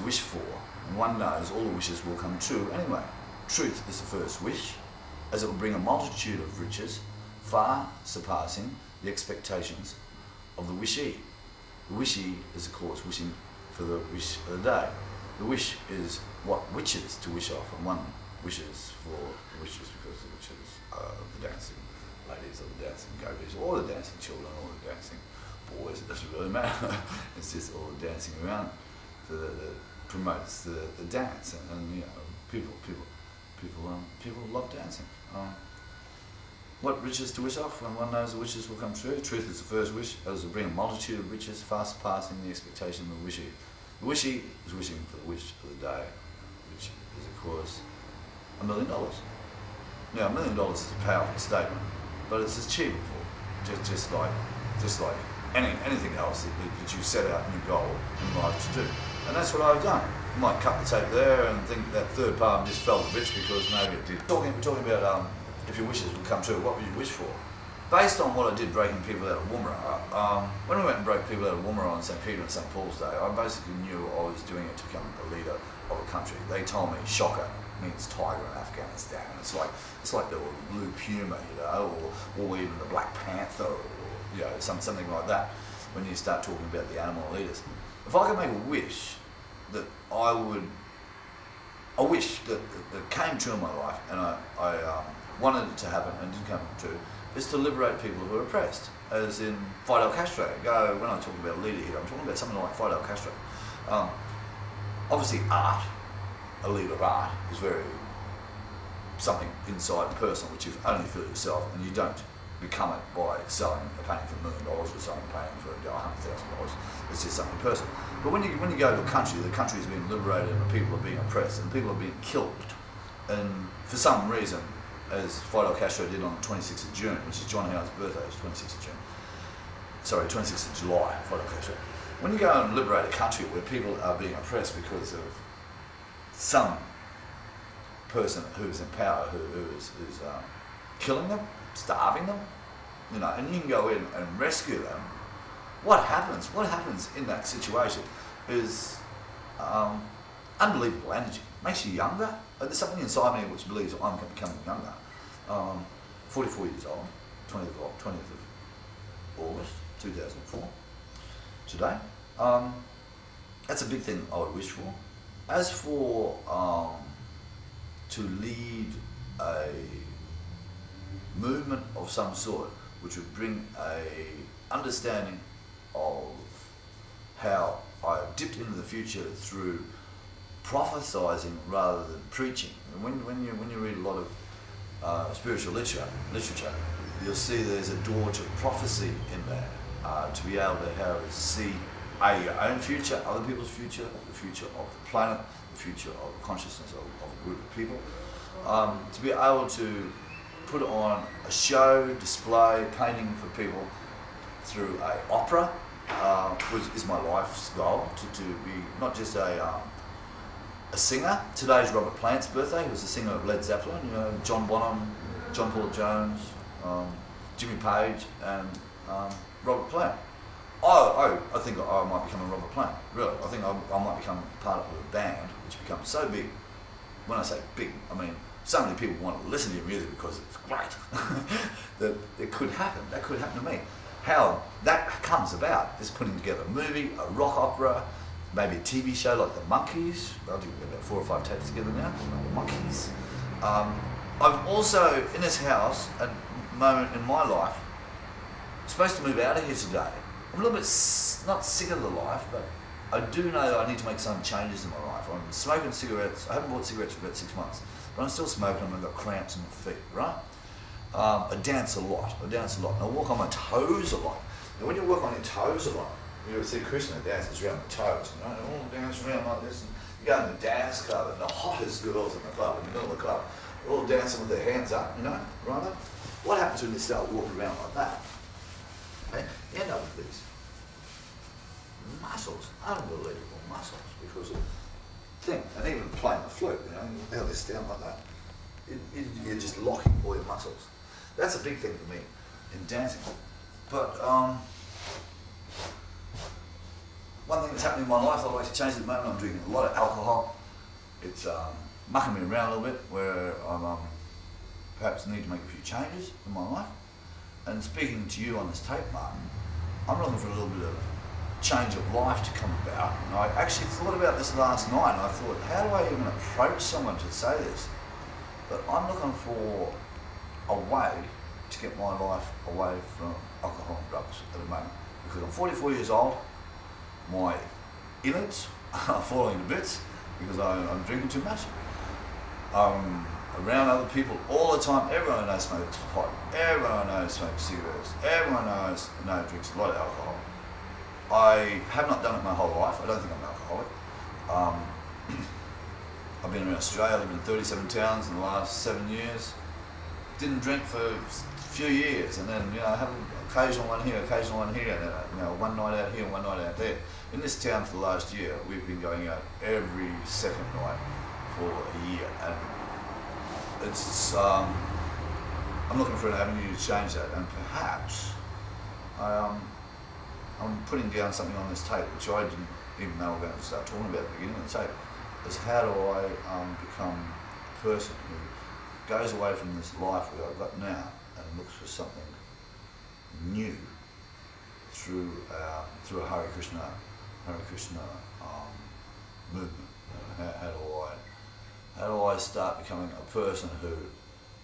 wish for, and one knows all the wishes will come true anyway. Truth is the first wish, as it will bring a multitude of riches, far surpassing the expectations of the wishee. The wishee is, of course, wishing for the wish of the day. The wish is what wishes to wish off, and one wishes for the wishes because the wishes are the dancing ladies, or the dancing goatees, or the dancing children, or the dancing boys. It doesn't really matter. It's just all the dancing around that promotes the dance, and you know, people love dancing. What riches to wish off when one knows the wishes will come true? Truth is the first wish, as will bring a multitude of riches, far surpassing the expectation of the wishee. The wishee is wishing for the wish of the day, which is, of course, $1 million. Now, $1 million is a powerful statement, but it's achievable, just like anything else that you set out in your goal in life to do. And that's what I've done. You might cut the tape there and think that third part just felt a bitch because maybe it did. We're talking about if your wishes would come true, what would you wish for? Based on what I did breaking people out of Woomera, when we went and broke people out of Woomera on St. Peter and St. Paul's Day, I basically knew I was doing it to become a leader of a country. They told me shocker means tiger in Afghanistan. It's like the blue puma, you know, or even the Black Panther, or you know, something like that. When you start talking about the animal leaders, if I could make a wish that a wish that came true in my life, and I wanted it to happen and didn't come true, is to liberate people who are oppressed, as in Fidel Castro. When I talk about a leader here, I'm talking about something like Fidel Castro. Obviously art, a leader of art, is very something inside and personal, which you only feel yourself, and you don't become it by selling a painting for $1 million or selling a painting for $100,000. It's just something personal. But when you go to a country, the country is being liberated and the people are being oppressed and people are being killed, and for some reason, as Fidel Castro did on the 26th of June, which is John Howard's birthday, it's 26th of June. Sorry, 26th of July, Fidel Castro. When you go and liberate a country where people are being oppressed because of some person who's in power who is killing them, starving them, you know, and you can go in and rescue them, what happens in that situation is unbelievable energy. Makes you younger. There's something inside me which believes I'm becoming younger. 44 years old, 20th of August 2004, today. That's a big thing I would wish for. As for to lead a movement of some sort which would bring a understanding of how I dipped into the future through prophesizing rather than preaching. And when you read a lot of spiritual literature, you'll see there's a door to prophecy in there, to be able to see your own future, other people's future, the future of the planet, the future of the consciousness of a group of people, to be able to put on a show, display, painting for people through an opera, which is my life's goal, to be not just a singer. Today's Robert Plant's birthday. He was a singer of Led Zeppelin, you know, John Bonham, John Paul Jones, Jimmy Page, and Robert Plant. I think I might become a Robert Plant, really. I think I might become part of a band which becomes so big. When I say big, I mean so many people want to listen to your music because it's great. that it could happen. That could happen to me. How that comes about is putting together a movie, a rock opera, maybe a TV show like The Monkees. I think we've got about 4 or 5 tapes together now, like The Monkees. I've also, in this house, at a moment in my life, supposed to move out of here today. I'm a little bit, not sick of the life, but I do know that I need to make some changes in my life. I'm smoking cigarettes. I haven't bought cigarettes for about 6 months, but I'm still smoking them and I've got cramps in my feet, right? I dance a lot, and I walk on my toes a lot. And when you work on your toes a lot, you'll see Krishna dances around the toes, you know, they all dance around like this. And you go in the dance club, and the hottest girls in the club, in the middle of the club, they're all dancing with their hands up, you know, right? What happens when you start walking around like that? Okay? You end up with these muscles, unbelievable muscles, because of thing, and even playing the flute, you know, you held this down like that. You're just locking all your muscles. That's a big thing for me in dancing. But one thing that's happening in my life I'd like to change at the moment. I'm drinking a lot of alcohol. It's mucking me around a little bit, where I'm perhaps need to make a few changes in my life. And speaking to you on this tape, Martin, I'm looking for a little bit of change of life to come about. And I actually thought about this last night, and I thought, how do I even approach someone to say this? But I'm looking for a way to get my life away from alcohol and drugs at the moment. Because I'm 44 years old, my innards are falling to bits because I'm drinking too much. Around other people all the time. Everyone I know smokes pot, everyone I know smokes cigarettes, everyone I know drinks a lot of alcohol. I have not done it my whole life. I don't think I'm an alcoholic. I've been in Australia, lived in 37 towns in the last 7 years. Didn't drink for a few years, and then I have an occasional one here, and one night out here, one night out there. In this town for the last year, we've been going out every second night for a year, and it's I'm looking for an avenue to change that, and perhaps I'm putting down something on this tape which I didn't even know we were going to start talking about at the beginning of the tape, is how do I become a person who goes away from this life that I've got now and looks for something new through a Hare Krishna movement. How do I start becoming a person who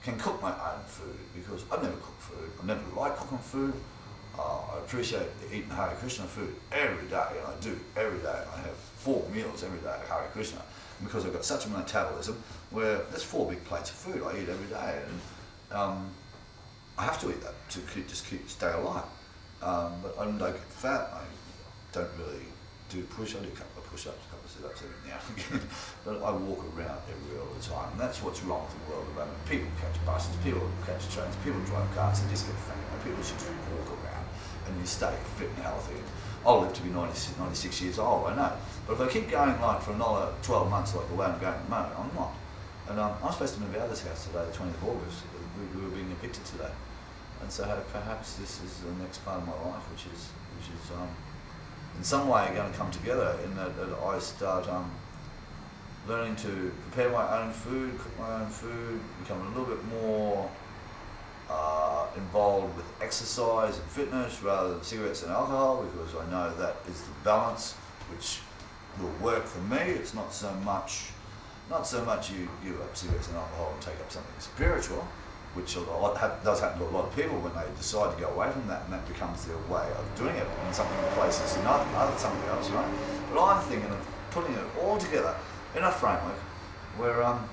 can cook my own food? Because I've never cooked food. I've never liked cooking food. I appreciate eating Hare Krishna food every day, and I do every day. I have 4 meals every day of Hare Krishna, and because I've got such a metabolism where there's 4 big plates of food I eat every day, and I have to eat that to stay alive. But I don't get fat. I don't really do push. I do a couple of push-ups, a couple of sit-ups every now and again. But I walk around everywhere all the time, and that's what's wrong with the world at the moment. People catch buses, people catch trains, people drive cars, they just get fat. People should just walk around and you stay fit and healthy. I'll live to be 96 years old, I know. But if I keep going like for another 12 months like the way I'm going at the moment, I'm not. And I'm supposed to move out of this house today, the 20th of August. We were being evicted today. And so perhaps this is the next part of my life, which is in some way going to come together in that I start learning to prepare my own food, cook my own food, become a little bit more involved with exercise and fitness rather than cigarettes and alcohol, because I know that is the balance which will work for me. It's not so much you give up cigarettes and alcohol and take up something spiritual, which does happen to a lot of people when they decide to go away from that, and that becomes their way of doing it, and something replaces something else, right? But I'm thinking of putting it all together in a framework where I'm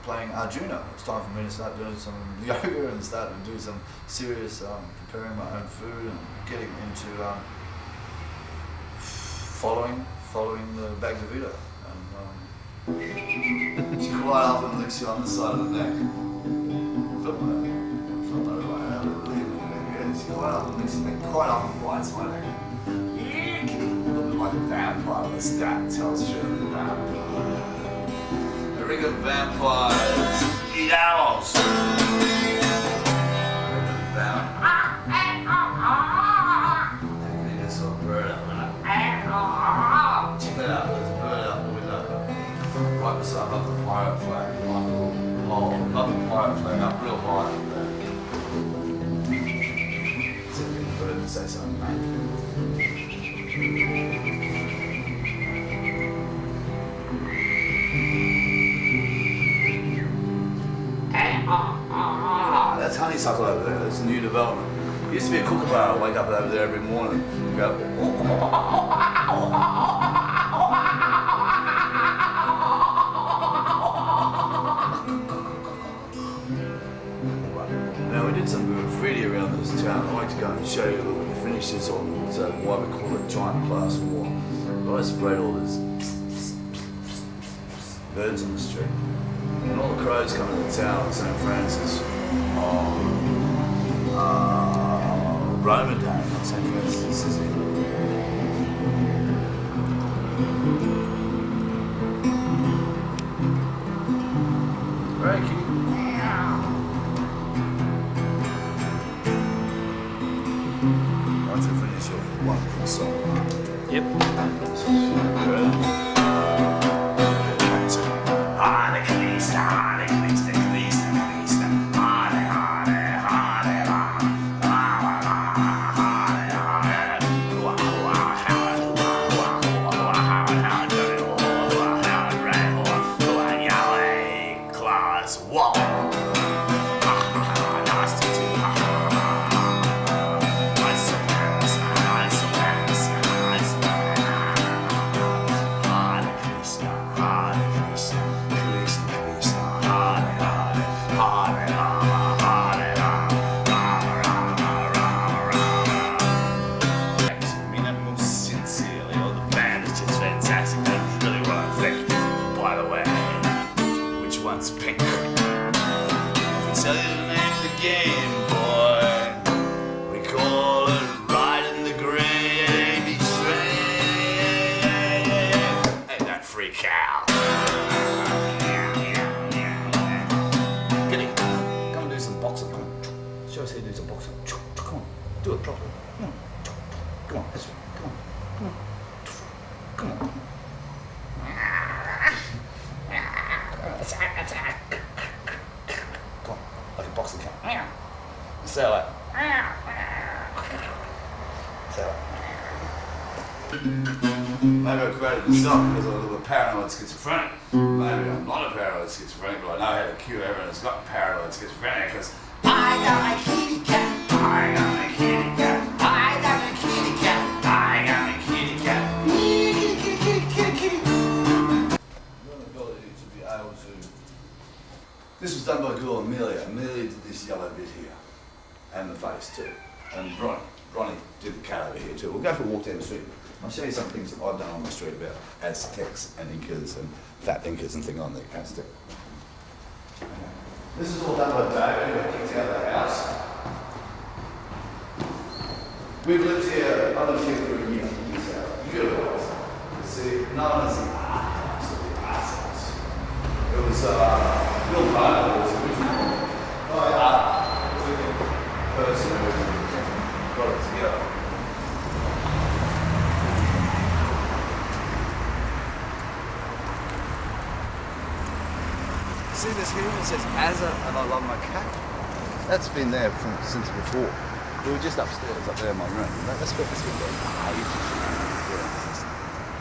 playing Arjuna. It's time for me to start doing some yoga and start to do some serious preparing my own food and getting into following the Bhagavad Gita. And she quite often licks you on the side of the neck. She quite often licks your neck, quite often bites my neck. Looking like a vampire, the stat tells you. The ring of vampires eat owls. There's a bird out there. Check that out, there's a bird out the window. Right beside up the pirate flag. Like a little hole. Up the pirate flag, up real high up there. See if we can bird and say something, mate. That's honeysuckle over there. That's a new development. It used to be a kookaburra. I wake up over there every morning and go. Now we did some graffiti around this town. I'd like to go and show you when we finish this on why we call it giant glass war. But I sprayed all these birds on the street. And all the crows come into town in St. Francis Roma Day, not St. Francis Assisi. Very cute. Once I finish off Do it properly. Come on. Come on. That's right. Come on. Come on. Come on. Come on. Like a boxing count. Say it like. Say it like. Maybe I created this song because I'm a little bit paranoid schizophrenic. Maybe I'm not a paranoid schizophrenic, but I know how to cure everyone that's got paranoid schizophrenia because I got my kitty cat. I got my kitty cat. I got my kitty cat. I got my kitty cat. Kitty, kitty, kitty, kitty, kitty. The ability to be able to. This was done by a girl, Amelia. Amelia did this yellow bit here, and the face too. And Ronnie did the cat over here too. We'll go for a walk down the street. I'll show you some things that I've done on the street about Aztecs and Incas and fat Incas and things on the Aztec. This is all done by David, who got kicked out of the house. We've lived here, I lived here for a year. Beautiful house. You see, no one has seen absolutely assholes. It was Bill Parker, it was original by person who got it together. See this here? It says Azza and I love my cat. That's been there since before. We were just upstairs up there in my room. That's been there for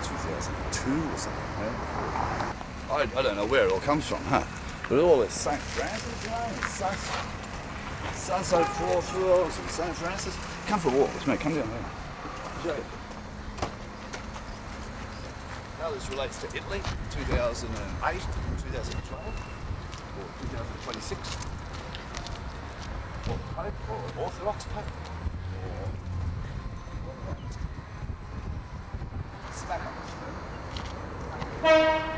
2002 or something. Yeah? I don't know where it all comes from, huh? But all this St. Francis, you know, Sunset Crossroads and St. Francis. Come for a walk with me, come down here. I'll show you. How this relates to Italy, 2008, 2012. Or 2026, or Pope, or Orthodox Pope, or smack on.